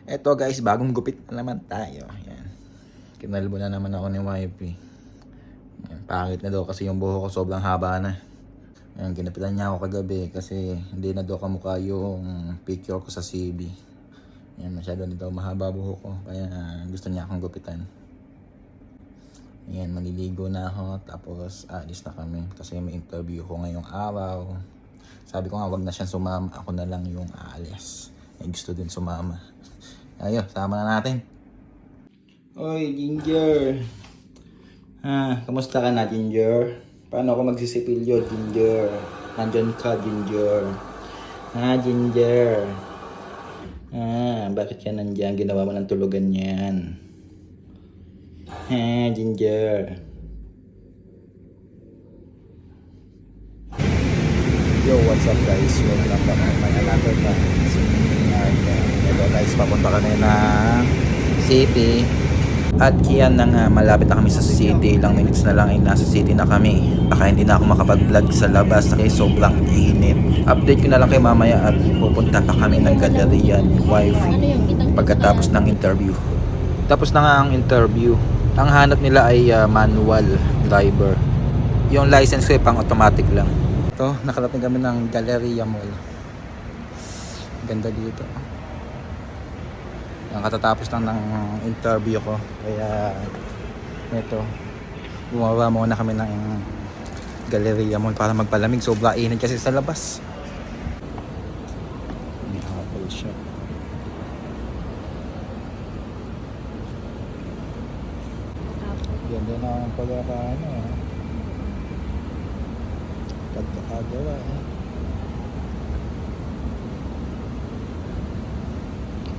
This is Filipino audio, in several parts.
Eto guys, bagong gupit na naman tayo. Yan. Kinalbo na naman ako ni wifey. Yan. Pangit na daw kasi yung buho ko sobrang haba na. Yan, ginapitan niya ako kagabi kasi hindi na daw kamukha yung picture ko sa CB. Yan, masyado na daw mahaba buho ko. Kaya gusto niya akong gupitan. Yan, maliligo na ako. Tapos alis na kami kasi may interview ko ngayong araw. Sabi ko nga wag na siyang sumama. Ako na lang yung aalis. May gusto din sumama. Ayo, sama na natin. Oy, Ginger. Kamusta ka na, Ginger? Paano ako magsisipilyo, Ginger? Nandyan ka, Ginger. Ginger. Bakit ka nandyan? Ginawa mo ng tulugan yan. Ginger. Yo, what's up guys? Welcome back to my another vlog. Ito guys, papunta kami ng city. At kiyan na nga, malapit na kami sa city. Ilang minutes na lang ay nasa city na kami. Baka hindi na ako makapag-vlog sa labas kasi sobrang init. Update ko na lang kay mamaya at pupunta pa kami ng galleria ni wifey pagkatapos ng interview. Tapos na nga ang interview. Ang hanap nila ay manual driver. Yung license ko ay pang automatic lang. Ito, nakarating kami ng Galleria Mall. Ganda dito. Ang katatapos lang ng interview ko. Kaya ito, bumaba muna kami ng Galleria Mall para magpalamig. Sobra init kasi sa labas. May Apple shop. Ganda na ang pagkakaano. Pagkakagawa.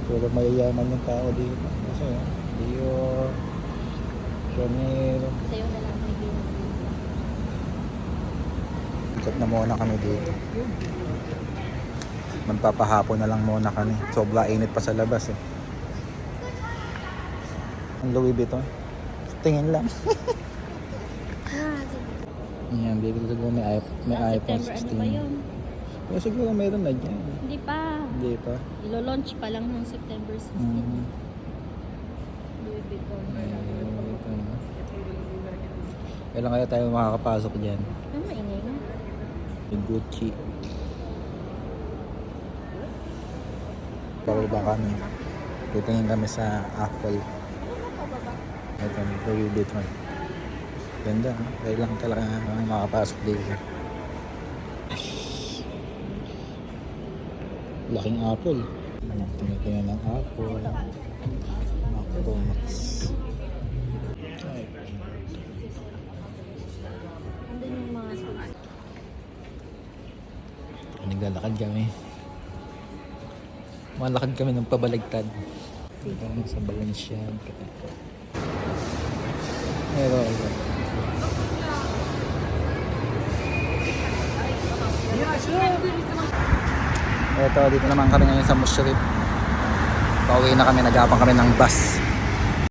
Puro mayayaman yung tao dito. Kasi Dio, Chanel. Sa'yo na lang may Ikot na muna kami dito. Magpapahapon na lang muna kami. Sobra init pa sa labas eh. Ang Louis Vuitton. Tingin lang. Yan, dito siguro may iPhone 16. September ano ba yun? Pero siguro meron na dyan. Hindi pa. Hindi pa. Ilo-launch pa lang ng September 16. Louis Vuitton. Kailan kaya tayo makakapasok dyan? Ang maingay nga. May Gucci. Pababa kami. Titingin kami sa Apple. Ito, Louis Vuitton. Ganda, ha? Kailan talaga makakapasok dito. Laking Apple. Tinitingnan ng Apple. Apple Max. Andun yung mga sulit. Naglalakad kami. Malakad kami ng pabaligtad. Dito kami sa Balenciaga. Ito. Ito, dito naman kami ngayon sa Mushrif. Pauwi na kami, nagapang kami ng bus.